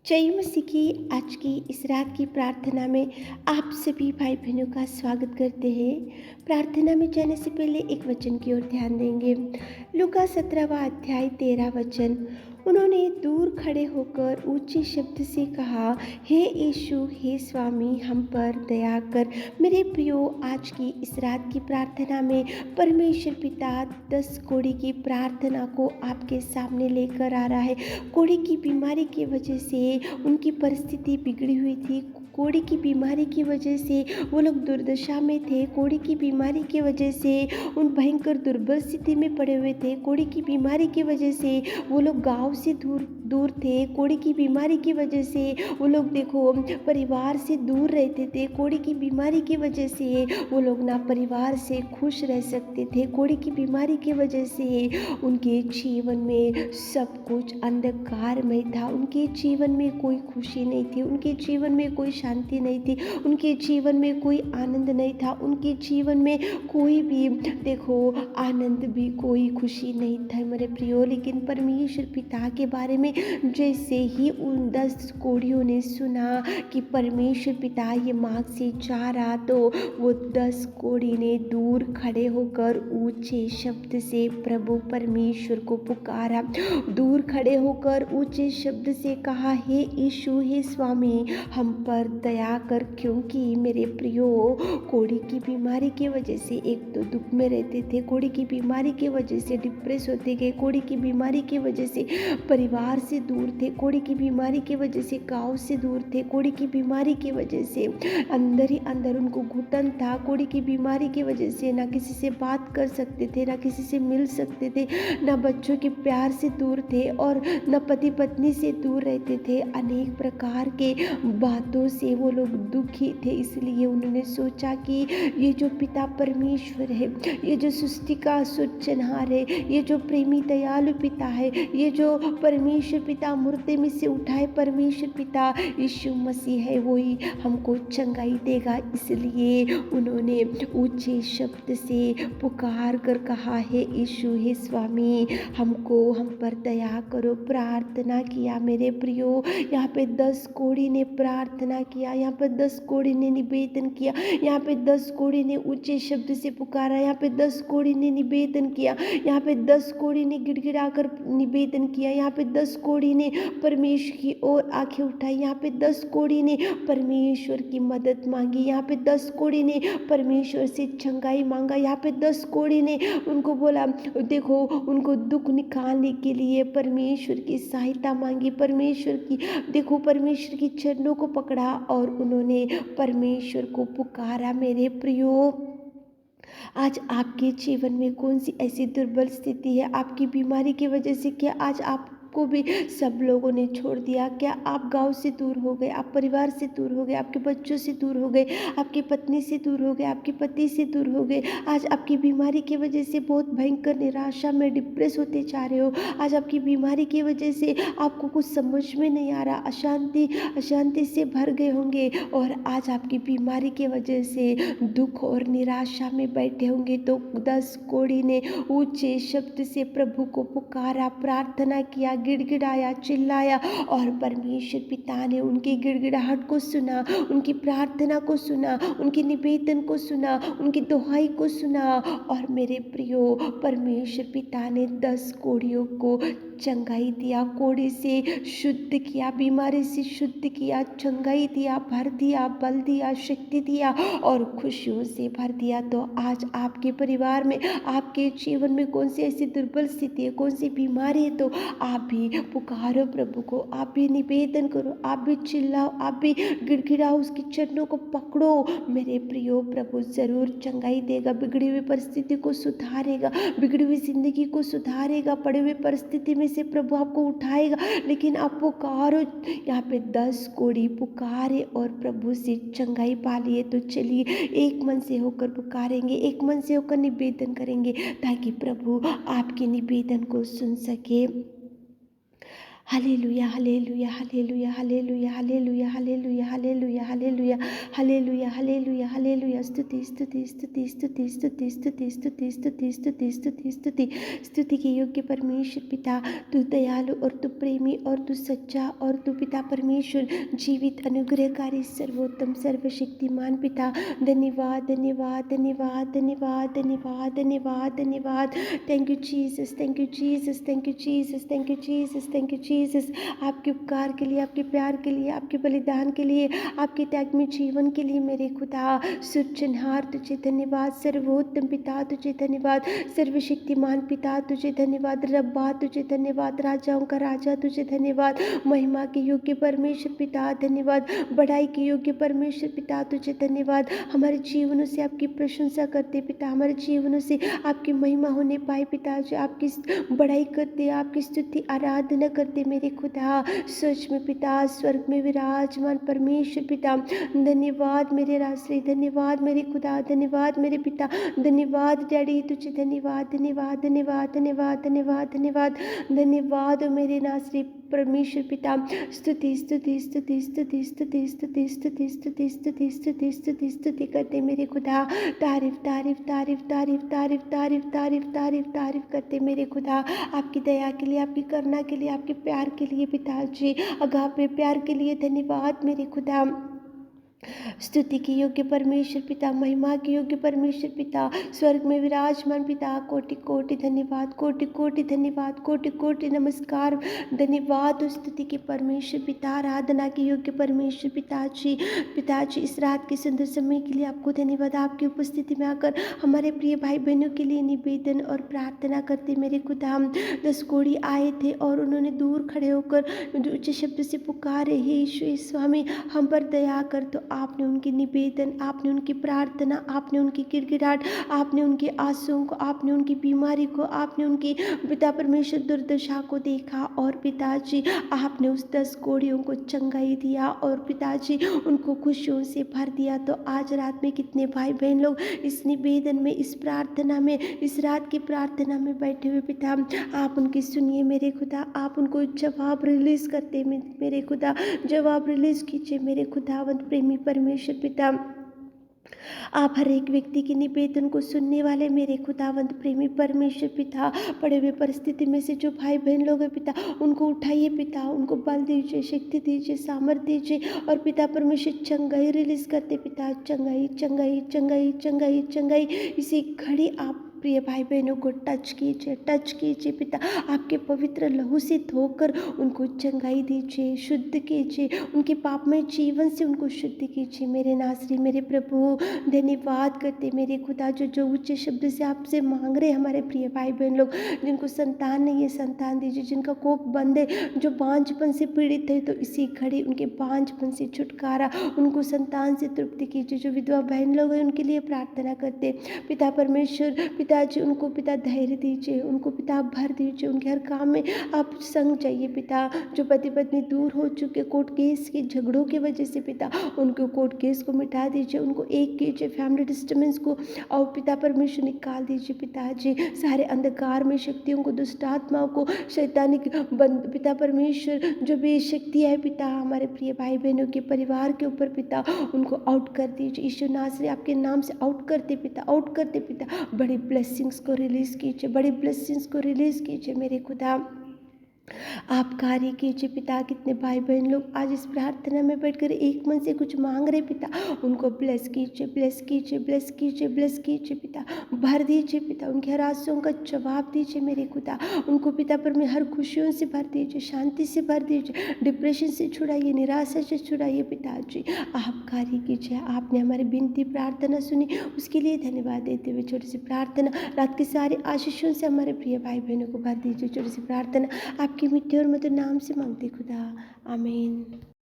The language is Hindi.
जय मसीह की आज की इस रात की प्रार्थना में आप सभी भाई बहनों का स्वागत करते हैं। प्रार्थना में जाने से पहले एक वचन की ओर ध्यान देंगे। लूका 17वां अध्याय 13 वचन। उन्होंने दूर खड़े होकर ऊंचे शब्द से कहा, हे यीशु, हे स्वामी, हम पर दया कर। मेरे प्रियो, आज की इस रात की प्रार्थना में परमेश्वर पिता 10 कोड़ी की प्रार्थना को आपके सामने लेकर आ रहा है। कोड़ी की बीमारी की वजह से उनकी परिस्थिति बिगड़ी हुई थी। कोड़ी की बीमारी की वजह से वो लोग दुर्दशा में थे। कोड़ी की बीमारी की वजह से उन भयंकर दुर्बल स्थिति में पड़े हुए थे। कोड़ी की बीमारी की वजह से वो लोग गांव से दूर दूर थे। कोड़ी की बीमारी की वजह से वो लोग देखो परिवार से दूर रहते थे। कोड़ी की बीमारी की वजह से वो लोग ना परिवार से खुश रह सकते थे। कोड़ी की बीमारी की वजह से उनके जीवन में सब कुछ अंधकारमय था। उनके जीवन में कोई खुशी नहीं थी। उनके जीवन में कोई शांति नहीं थी। उनके जीवन में कोई आनंद नहीं था। उनके जीवन में कोई भी देखो आनंद भी, कोई खुशी नहीं था मेरे प्रियो। लेकिन परमेश्वर पिता के बारे में जैसे ही उन 10 कोढ़ियों ने सुना कि परमेश्वर पिता ये मार्ग से जा रहा, तो वो 10 कोढ़ी ने दूर खड़े होकर ऊंचे शब्द से प्रभु परमेश्वर को पुकारा। दूर खड़े होकर ऊंचे शब्द से कहा, हे यीशु, हे स्वामी, हम पर दया कर। क्योंकि मेरे प्रियो, कोढ़ी की बीमारी की वजह से एक तो दुख में रहते थे। कोढ़ी की बीमारी की वजह से डिप्रेस होते गए। कोढ़ी की बीमारी की वजह से परिवार से दूर थे। कोढ़ी की बीमारी की वजह से गांव से दूर थे। कोढ़ी की बीमारी की वजह से अंदर ही अंदर उनको घुटन था। कोढ़ी की बीमारी की वजह से ना किसी से बात कर सकते थे, ना किसी से मिल सकते थे, ना बच्चों के प्यार से दूर थे और न पति पत्नी से दूर रहते थे। अनेक प्रकार के बातों से वो लोग दुखी थे। इसलिए उन्होंने सोचा कि ये जो पिता परमेश्वर है, ये जो सृष्टि का सृजनहार है, ये जो प्रेमी दयालु पिता है, ये जो परमेश्वर पिता मुर्दे में से उठाए परमेश्वर पिता यीशु मसीह है, वही हमको चंगाई देगा। इसलिए उन्होंने ऊंचे शब्द से पुकार कर कहा, हे यीशु, हे स्वामी, हम पर दया करो। प्रार्थना किया मेरे प्रियो। यहाँ पे 10 कोढ़ी ने प्रार्थना किया। यहाँ पे 10 कोढ़ी ने निवेदन किया। यहाँ पे 10 कोढ़ी ने ऊंचे शब्द से पुकारा। यहाँ पे 10 कोढ़ी ने निवेदन किया। यहाँ पे 10 कोढ़ी ने गिड़गिड़ा कर निवेदन किया। यहाँ पे 10 कोढ़ी ने परमेश्वर की ओर आंखें उठाई। यहाँ पे 10 कोढ़ी ने परमेश्वर की मदद मांगी। यहाँ पे 10 कोढ़ी ने परमेश्वर से चंगाई मांगा। यहाँ पे 10 कोढ़ी ने उनको बोला, देखो, उनको दुख निकालने के लिए परमेश्वर की सहायता मांगी। परमेश्वर की देखो परमेश्वर की चरणों को पकड़ा और उन्होंने परमेश्वर को पुकारा। मेरे प्रियो, आज आपके जीवन में कौन सी ऐसी दुर्बल स्थिति है? आपकी बीमारी की वजह से क्या आज आपको भी सब लोगों ने छोड़ दिया? क्या आप गांव से दूर हो गए? आप परिवार से दूर हो गए? आपके बच्चों से दूर हो गए? आपकी पत्नी से दूर हो गए? आपके पति से दूर हो गए? आज आपकी बीमारी की वजह से बहुत भयंकर निराशा में डिप्रेस होते जा रहे हो। आज आपकी बीमारी की वजह से आपको कुछ समझ में नहीं आ रहा। अशांति से भर गए होंगे और आज आपकी बीमारी की वजह से दुख और निराशा में बैठे होंगे। तो 10 कोढ़ी ने ऊंचे शब्द से प्रभु को पुकारा, प्रार्थना किया, गिड़गिड़ाया, चिल्लाया और परमेश्वर पिता ने उनकी गिड़गिड़ाहट को सुना, उनकी प्रार्थना को सुना, उनके निवेदन को सुना, उनकी दुहाई को सुना। और मेरे प्रियो, परमेश्वर पिता ने 10 कोढ़ियों को चंगाई दिया, कोढ़ी से शुद्ध किया, बीमारी से शुद्ध किया, चंगाई दिया, भर दिया, बल दिया, शक्ति दिया और खुशियों से भर दिया। तो आज आपके परिवार में, आपके जीवन में कौन सी ऐसी दुर्बल स्थिति है, कौन सी बीमारी है, तो आप भी पुकारो प्रभु को, आप भी निवेदन करो, आप भी चिल्लाओ, आप भी गिड़गिड़ाओ, उसके चरणों को पकड़ो। मेरे प्रियो, प्रभु जरूर चंगाई देगा, बिगड़ी हुई परिस्थिति को सुधारेगा, बिगड़ी हुई जिंदगी को सुधारेगा, पड़े हुए परिस्थिति में से प्रभु आपको उठाएगा। लेकिन आप पुकारो। यहाँ पे 10 कोढ़ी पुकारे और प्रभु से चंगाई पा लिए। तो चलिए एक मन से होकर पुकारेंगे, एक मन से होकर निवेदन करेंगे ताकि प्रभु आपके निवेदन को सुन सके। Hallelujah hallelujah hallelujah hallelujah hallelujah hallelujah hallelujah hallelujah hallelujah hallelujah hallelujah स्तुति स्तुति स्तुति स्तुति स्तुति स्तुति स्तुति स्तुति स्तुति स्तुति स्तुति स्तुति के योग्य परमेश्वर पिता, तू दयालु और तू प्रेमी और तू सच्चा और तू पिता परमेश्वर जीवित अनुग्रहकारी सर्वोत्तम सर्वशक्तिमान पिता। धन्यवाद धन्यवाद धन्यवाद धन्यवाद धन्यवाद धन्यवाद धन्यवाद। Thank you Jesus, thank you Jesus, thank you Jesus, thank you Jesus, thank you Jesus. आपके उपकार के लिए, आपके प्यार के लिए, आपके बलिदान के लिए, आपके त्याग में जीवन के लिए मेरे खुदा सृजनहार तुझे धन्यवाद। सर्वोत्तम पिता तुझे धन्यवाद, सर्वशक्तिमान पिता तुझे धन्यवाद, रब्बा तुझे धन्यवाद, राजाओं का राजा तुझे धन्यवाद, महिमा के योग्य परमेश्वर पिता धन्यवाद, बढ़ाई के योग्य परमेश्वर पिता तुझे धन्यवाद। हमारे जीवनों से आपकी प्रशंसा करते पिता, हमारे जीवनों से आपकी महिमा होने पाए पिता, जो आपकी बढ़ाई करते, आपकी स्तुति आराधना करते मेरे खुदा। सच में पिता, स्वर्ग में विराजमान परमेश्वर पिता धन्यवाद मेरे रास्ते, धन्यवाद मेरे खुदा, धन्यवाद मेरे पिता, धन्यवाद डैडी तुझे धन्यवाद धन्यवाद धन्यवाद धन्यवाद धन्यवाद धन्यवाद धन्यवाद मेरे नासरी परमेश्वर पिता। स्तुति स्तुति स्तुति स्तुति स्तुति स्तुति स्तुति स्तुति स्तुति स्तुति स्तुति स्तुति करते मेरे खुदा। तारीफ तारीफ तारीफ तारीफ तारीफ तारीफ तारीफ तारीफ तारीफ करते मेरे खुदा, आपकी दया के लिए, आपकी करुणा के लिए, आपके प्यार के लिए पिताजी, अगापे प्यार के लिए धन्यवाद मेरे खुदा। स्तुति के योग्य परमेश्वर पिता, महिमा के योग्य परमेश्वर पिता, स्वर्ग में विराजमान पिता, कोटि कोटि धन्यवाद, कोटि कोटि धन्यवाद, कोटि कोटि नमस्कार, धन्यवाद। स्तुति के परमेश्वर पिता, आराधना के योग्य परमेश्वर पिताजी, पिताजी इस रात के सुंदर समय के लिए आपको धन्यवाद। आपकी उपस्थिति में आकर हमारे प्रिय भाई बहनों के लिए निवेदन और प्रार्थना करते मेरे खुदा। हम 10 कोढ़ी आए थे और उन्होंने दूर खड़े होकर ऊंचे शब्द से पुकारे, हे ईश्वर स्वामी हम पर दया कर। तो आपने उनके निवेदन, आपने उनकी प्रार्थना, आपने उनकी गिड़गिड़ाहट, आपने उनके आंसुओं को, आपने उनकी बीमारी को, आपने उनकी पिता परमेश्वर दुर्दशा को देखा और पिताजी आपने उस 10 कोढ़ियों को चंगाई दिया और पिताजी उनको खुशियों से भर दिया। तो आज रात में कितने भाई बहन लोग इस निवेदन में, इस प्रार्थना में, इस रात की प्रार्थना में बैठे हुए पिता, आप उनकी सुनिए मेरे खुदा, आप उनको जवाब रिलीज करते मेरे खुदा, जवाब रिलीज कीजिए मेरे खुदावंत प्रेमी परमेश्वर पिता। आप हर एक व्यक्ति के निवेदन को सुनने वाले मेरे खुदावंत प्रेमी परमेश्वर पिता, पड़े हुए परिस्थिति में से जो भाई बहन लोग हैं पिता, उनको उठाइए पिता, उनको बल दीजिए, शक्ति दीजिए, सामर्थ्य दीजिए और पिता परमेश्वर चंगाई रिलीज करते पिता, चंगाई चंगाई चंगाई चंगाई चंगाई इसी घड़ी आप प्रिय भाई बहनों को टच कीजिए पिता, आपके पवित्र लहू से धोकर उनको चंगाई दीजिए, शुद्ध कीजिए, उनके पापमय जीवन से उनको शुद्ध कीजिए मेरे नासरी मेरे प्रभु। धन्यवाद करते मेरे खुदा, जो ऊंचे शब्द से आपसे मांग रहे हमारे प्रिय भाई बहन लोग, जिनको संतान नहीं है संतान दीजिए, जिनका कोप बंद है, जो बांझपन से पीड़ित है तो इसी घड़ी उनके बांझपन से छुटकारा, उनको संतान से तृप्ति कीजिए। जो विधवा बहन लोग हैं उनके लिए प्रार्थना करते पिता परमेश्वर, पिताजी उनको पिता धैर्य दीजिए, उनको पिता भर दीजिए, उनके हर काम में आप संग जाइए पिता। जो पति पत्नी दूर हो चुके कोर्ट केस के झगड़ों की वजह से पिता, उनको कोर्ट केस को मिटा दीजिए, उनको एक कीजिए, फैमिली डिस्टर्बेंस को और पिता परमेश्वर निकाल दीजिए पिताजी, सारे अंधकार में शक्तियों को, दुष्ट आत्माओं को, शैतानिक पिता परमेश्वर जो भी शक्ति है पिता हमारे प्रिय भाई बहनों के परिवार के ऊपर पिता, उनको आउट कर दीजिए यीशु नासरी, आपके नाम से आउट करते पिता, आउट करते पिता। बड़ी ब्लेसिंग्स को रिलीज कीजिए, बड़ी ब्लेसिंग्स को रिलीज कीजिए मेरे खुदा, आप कार्य कीजिए पिता। कितने भाई बहन लोग आज इस प्रार्थना में बैठकर एक मन से कुछ मांग रहे पिता, उनको ब्लेस कीजिए, ब्लेस कीजिए, ब्लेस कीजिए, ब्लेस कीजिए पिता, भर दीजिए पिता, उनके हर आंसुओं का जवाब दीजिए मेरे खुदा, उनको पिता पर में हर खुशियों से भर दीजिए, शांति से भर दीजिए, डिप्रेशन से छुड़ाइए, निराशा से छुड़ाइए पिताजी, आप कार्य कीजिए। आपने हमारी विनती प्रार्थना सुनी, उसके लिए धन्यवाद देते हुए छोटी सी प्रार्थना, रात के सारे आशीषों से हमारे प्रिय भाई बहनों को भर दीजिए। छोटी सी प्रार्थना आपकी मिट्टी और मधुर नाम से मांगते खुदा, आमीन।